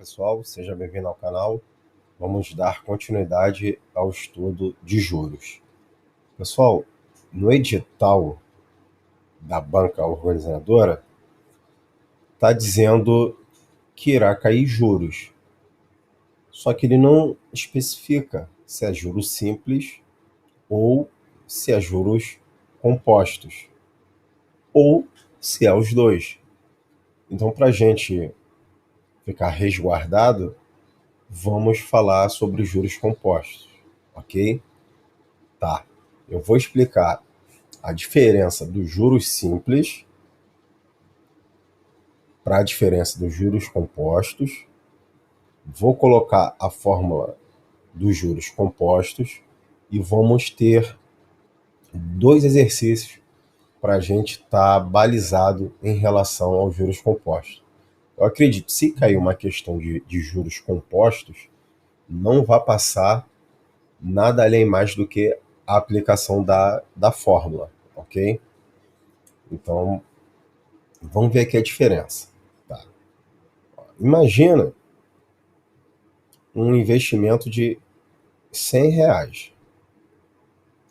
pessoal, seja bem-vindo ao canal. Vamos dar continuidade ao estudo de juros. Pessoal, no edital da banca organizadora, está dizendo que irá cair juros. Só que ele não especifica se é juros simples ou se é juros compostos, ou se é os dois. Então, para a gente ficar resguardado, vamos falar sobre juros compostos, ok? Tá. Eu vou explicar a diferença dos juros simples para a diferença dos juros compostos. Vou colocar a fórmula dos juros compostos e vamos ter dois exercícios para a gente estar balizado em relação aos juros compostos. Eu acredito, se cair uma questão de juros compostos, não vai passar nada além mais do que a aplicação da fórmula, ok? Então, vamos ver aqui a diferença. Tá? Imagina um investimento de R$ 100.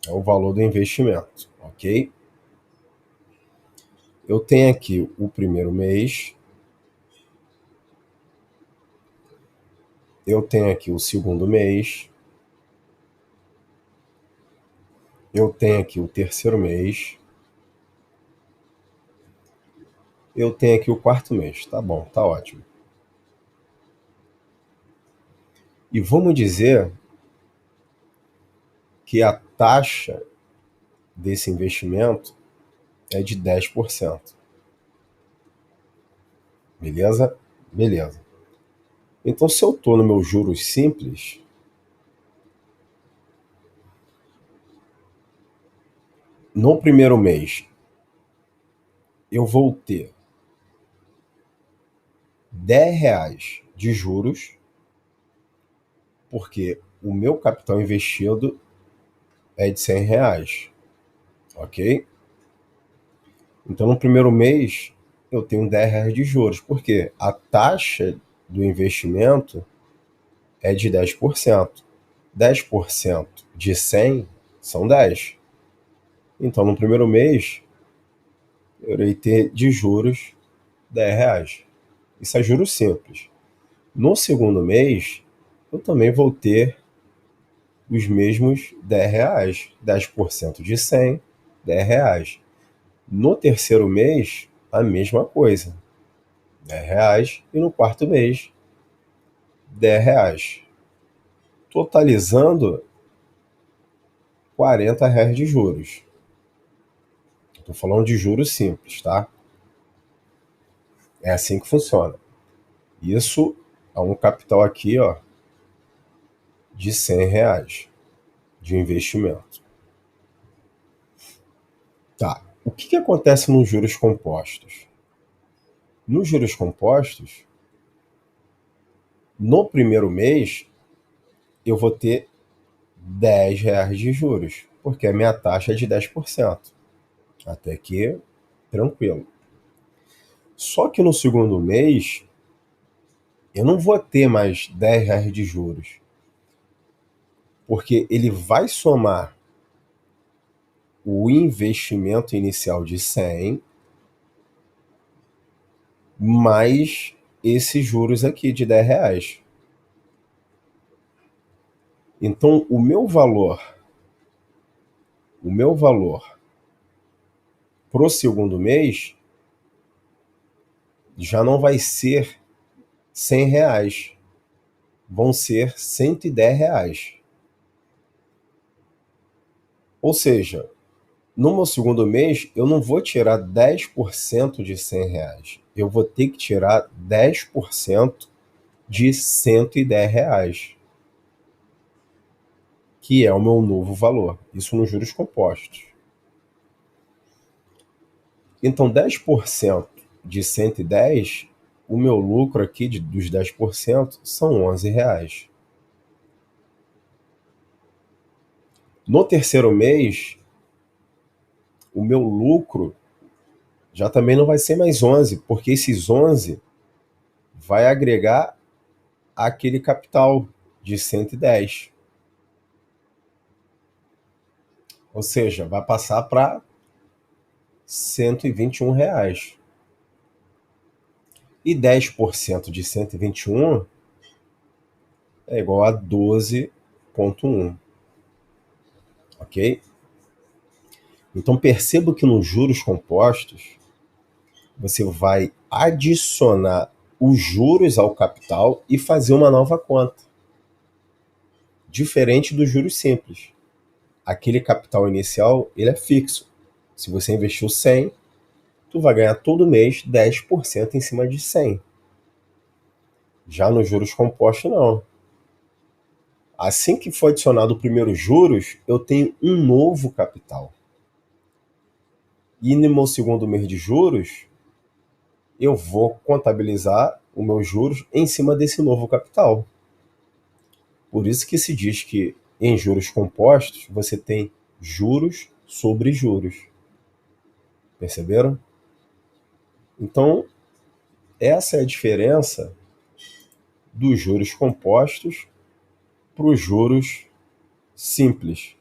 É o valor do investimento, ok? Eu tenho aqui o primeiro mês, eu tenho aqui o segundo mês, eu tenho aqui o terceiro mês, eu tenho aqui o quarto mês. Tá bom, tá ótimo. E vamos dizer que a taxa desse investimento é de 10%. Beleza? Beleza. Então, se eu estou no meu juros simples, no primeiro mês eu vou ter R$ 10 de juros, porque o meu capital investido é de R$ 100, ok? Então, no primeiro mês, eu tenho R$ 10 de juros, porque a taxa do investimento é de 10%. 10% de 100 são 10. Então, no primeiro mês, eu irei ter de juros R$ 10. Isso é juros simples. No segundo mês, eu também vou ter os mesmos R$ 10. 10% de 100, R$ 10. No terceiro mês, a mesma coisa, R$ 10. E no quarto mês, R$ 10. Totalizando R$ 40 de juros. Estou falando de juros simples, tá? É assim que funciona. Isso é um capital aqui, ó, de R$ 100 de investimento. Tá. O que acontece nos juros compostos? Nos juros compostos, no primeiro mês, eu vou ter R$ 10 de juros, porque a minha taxa é de 10%. Até que, tranquilo. Só que no segundo mês, eu não vou ter mais R$ 10 de juros, porque ele vai somar o investimento inicial de 100 mais esses juros aqui de R$ 10. Então, o meu valor pro segundo mês já não vai ser R$ 100, vão ser R$ 110. Ou seja, no meu segundo mês, eu não vou tirar 10% de R$ 100. Eu vou ter que tirar 10% de R$ 110, que é o meu novo valor. Isso nos juros compostos. Então, 10% de 110, o meu lucro aqui dos 10% são R$ 11. No terceiro mês, o meu lucro já também não vai ser mais 11, porque esses 11 vai agregar aquele capital de 110. Ou seja, vai passar para R$ 121. E 10% de 121 é igual a 12,1. Ok? Então perceba que nos juros compostos você vai adicionar os juros ao capital e fazer uma nova conta. Diferente dos juros simples. Aquele capital inicial, ele é fixo. Se você investiu 100, tu vai ganhar todo mês 10% em cima de 100. Já nos juros compostos, não. Assim que for adicionado o primeiro juros, eu tenho um novo capital. E no meu segundo mês de juros, eu vou contabilizar os meus juros em cima desse novo capital. Por isso que se diz que em juros compostos você tem juros sobre juros. Perceberam? Então, essa é a diferença dos juros compostos para os juros simples.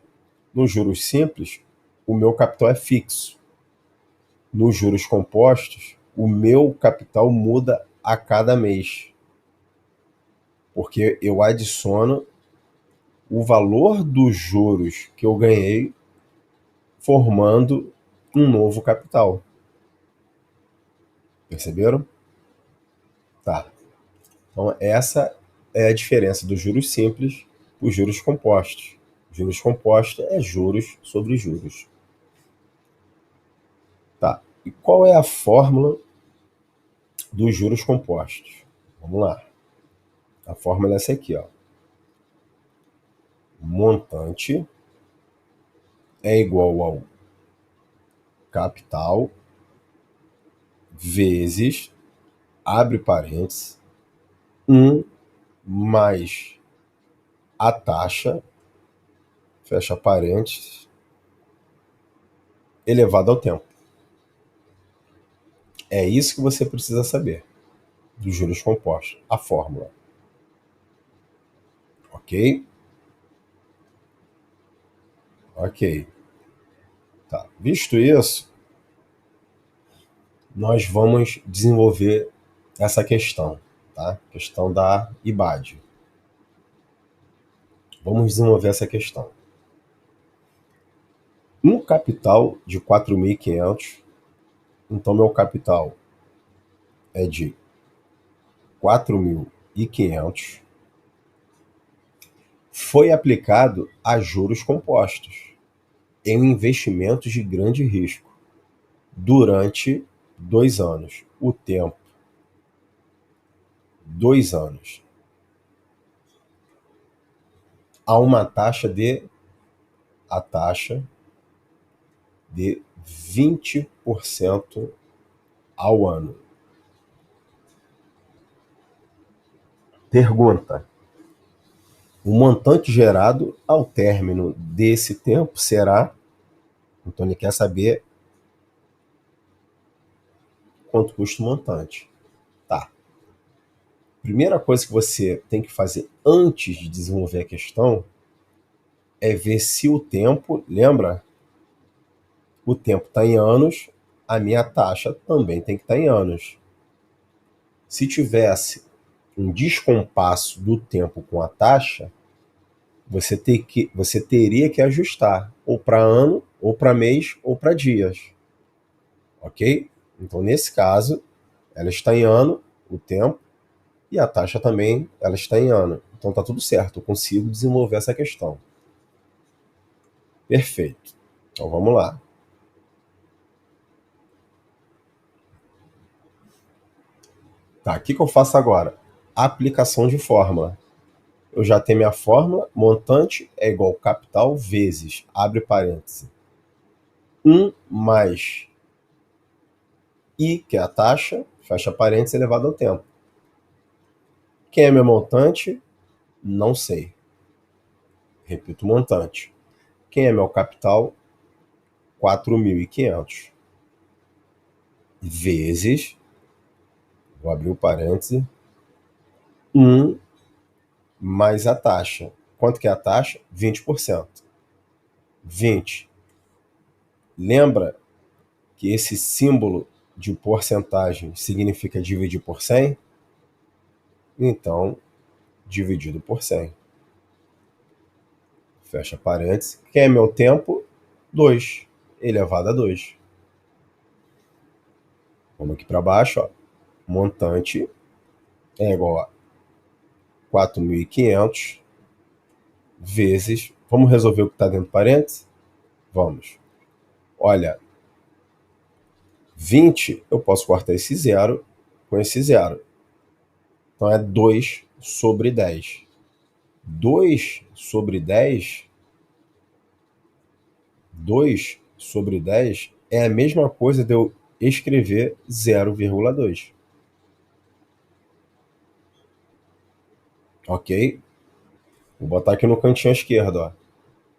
Nos juros simples, o meu capital é fixo. Nos juros compostos, o meu capital muda a cada mês, porque eu adiciono o valor dos juros que eu ganhei formando um novo capital. Perceberam? Tá. Então essa é a diferença dos juros simples para os juros compostos. Juros compostos é juros sobre juros. Tá. E qual é a fórmula dos juros compostos? Vamos lá. A fórmula é essa aqui, ó. Montante é igual ao capital vezes, abre parênteses, 1 mais a taxa, fecha parênteses, elevado ao tempo. É isso que você precisa saber dos juros compostos, a fórmula. Ok? Ok. Tá. Visto isso, nós vamos desenvolver essa questão, tá? Questão da IBAD. Vamos desenvolver essa questão. Um capital de 4.500, então meu capital é de 4.500, foi aplicado a juros compostos em investimentos de grande risco durante 2 anos. O tempo, 2 anos. A uma taxa de 20% ao ano. Pergunta: o montante gerado ao término desse tempo será? Então ele quer saber quanto custa o montante. Tá. Primeira coisa que você tem que fazer antes de desenvolver a questão é ver se o tempo, lembra? O tempo está em anos, a minha taxa também tem que estar em anos. Se tivesse um descompasso do tempo com a taxa, você teria que ajustar ou para ano, ou para mês, ou para dias. Ok? Então, nesse caso, ela está em ano, o tempo, e a taxa também ela está em ano. Então está tudo certo, eu consigo desenvolver essa questão. Perfeito. Então vamos lá. Tá, o que eu faço agora? Aplicação de fórmula. Eu já tenho minha fórmula, montante é igual capital vezes, abre parênteses, 1 mais I, que é a taxa, fecha parênteses, elevado ao tempo. Quem é meu montante? Não sei. Repito o montante. Quem é meu capital? 4.500. Vezes, vou abrir o parêntese, 1 mais a taxa. Quanto que é a taxa? 20%. 20. Lembra que esse símbolo de porcentagem significa dividir por 100? Então, dividido por 100. Fecha parênteses. Quem é meu tempo? 2 elevado a 2. Vamos aqui para baixo. Ó. Montante é igual a 4.500 vezes... Vamos resolver o que está dentro do parênteses? Vamos. Olha, 20, eu posso cortar esse zero com esse zero. Então é 2 sobre 10. 2 sobre 10... 2 sobre 10 é a mesma coisa de eu escrever 0,2. Ok? Vou botar aqui no cantinho esquerdo. Ó.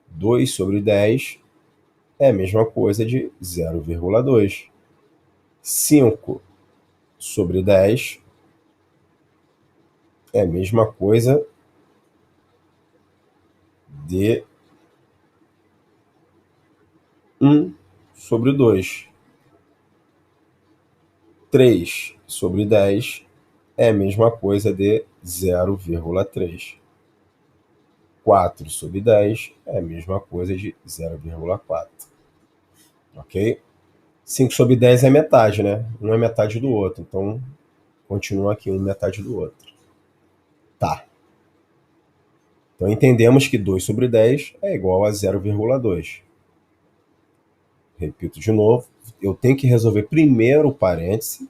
2 sobre 10 é a mesma coisa de 0,2. 5 sobre 10 é a mesma coisa de 1 sobre 2. 3 sobre 10 é a mesma coisa de 0,3. 4 sobre 10 é a mesma coisa de 0,4. Ok? 5 sobre 10 é metade, né? Um é metade do outro. Então, continua aqui um metade do outro. Tá. Então, entendemos que 2 sobre 10 é igual a 0,2. Repito de novo. Eu tenho que resolver primeiro o parêntese.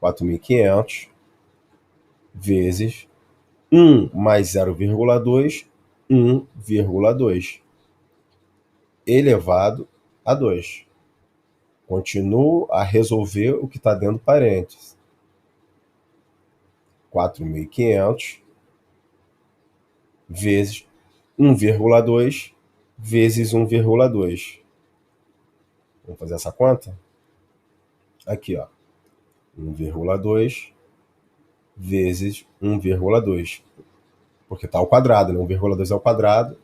4.500 vezes 1 mais 0,2, 1,2 elevado a 2. Continuo a resolver o que está dentro do parênteses. 4.500 vezes 1,2 vezes 1,2. Vamos fazer essa conta? Aqui, ó. 1,2 vezes 1,2. Porque está ao quadrado, né? 1,2 ao quadrado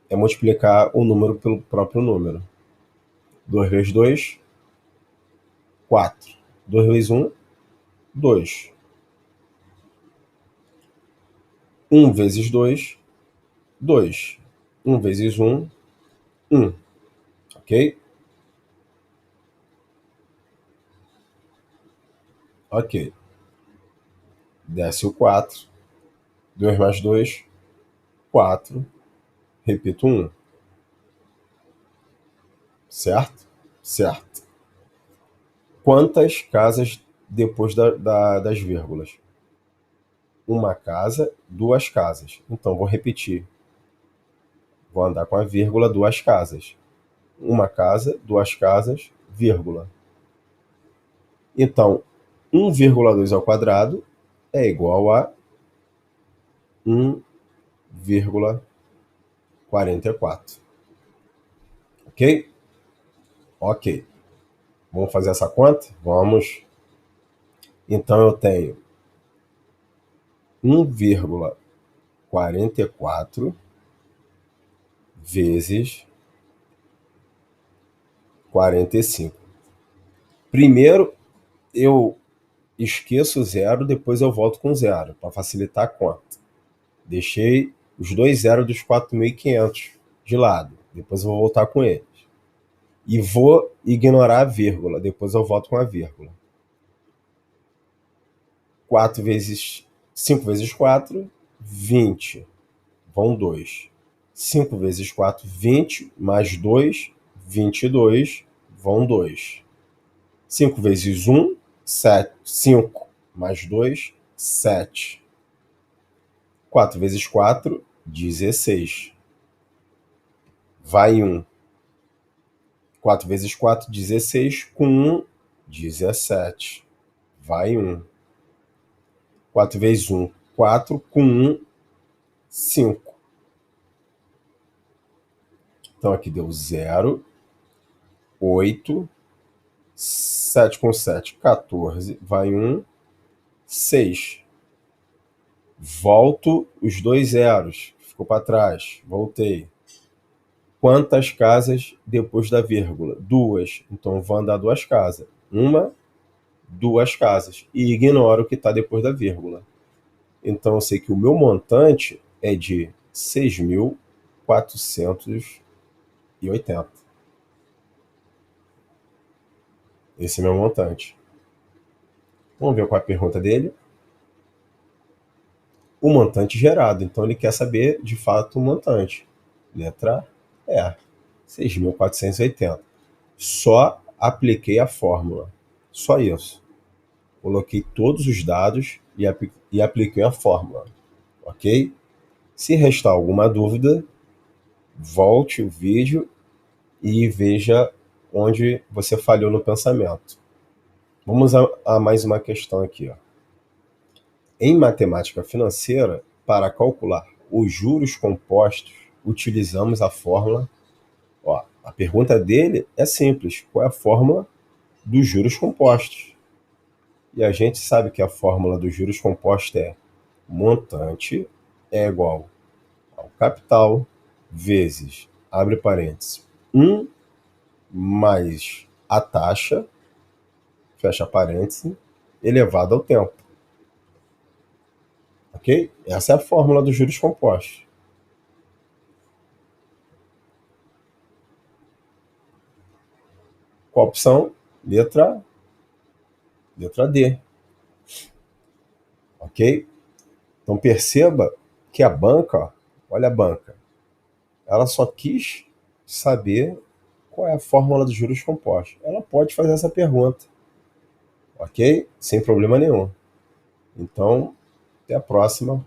é multiplicar o número pelo próprio número. 2 vezes 2, 4. 2 vezes 1, 2. 1 vezes 2, 2. 1 vezes 1, 1. Ok? Ok. Desce o 4. 2 mais 2, 4. Repito 1. Certo? Certo. Quantas casas depois das vírgulas? Uma casa, duas casas. Então, vou repetir. Vou andar com a vírgula, duas casas. Uma casa, duas casas, vírgula. Então, 1,2 ao quadrado é igual a 1,44. Ok? Ok. Vamos fazer essa conta? Vamos. Então, eu tenho 1,44 vezes 45. Primeiro, eu esqueço o zero, depois eu volto com zero, para facilitar a conta. Deixei os dois zeros dos 4.500 de lado. Depois eu vou voltar com eles. E vou ignorar a vírgula. Depois eu volto com a vírgula. 5 vezes 4, 20. Vão 2. 5 vezes 4, 20. Mais 2, 22. Vão 2. 5 vezes 1, 7. 5. Mais 2, 7. 4 vezes 4, 16. Vai 1. 4 vezes 4, 16. Com 1, 17. Vai 1. 4 vezes 1, 4. Com 1, 5. Então aqui deu 0, 8. 7 com 7, 14. Vai 1, 6. Volto os dois zeros, ficou para trás, voltei. Quantas casas depois da vírgula? Duas. Então vou andar duas casas. Uma, duas casas. E ignoro o que está depois da vírgula. Então eu sei que o meu montante é de 6.480. Esse é meu montante. Vamos ver qual é a pergunta dele. O montante gerado. Então ele quer saber de fato o montante. Letra E. 6.480. Só apliquei a fórmula. Só isso. Coloquei todos os dados e apliquei a fórmula. Ok? Se restar alguma dúvida, volte o vídeo e veja onde você falhou no pensamento. Vamos a mais uma questão aqui. Ó. Em matemática financeira, para calcular os juros compostos, utilizamos a fórmula. Ó, a pergunta dele é simples: qual é a fórmula dos juros compostos? E a gente sabe que a fórmula dos juros compostos é montante é igual ao capital vezes, abre parênteses, 1 mais a taxa, fecha parênteses, elevado ao tempo. Ok? Essa é a fórmula dos juros compostos. Qual a opção? Letra D. Ok? Então perceba que a banca, ó, olha a banca, ela só quis saber qual é a fórmula dos juros compostos. Ela pode fazer essa pergunta, ok? Sem problema nenhum. Então, até a próxima.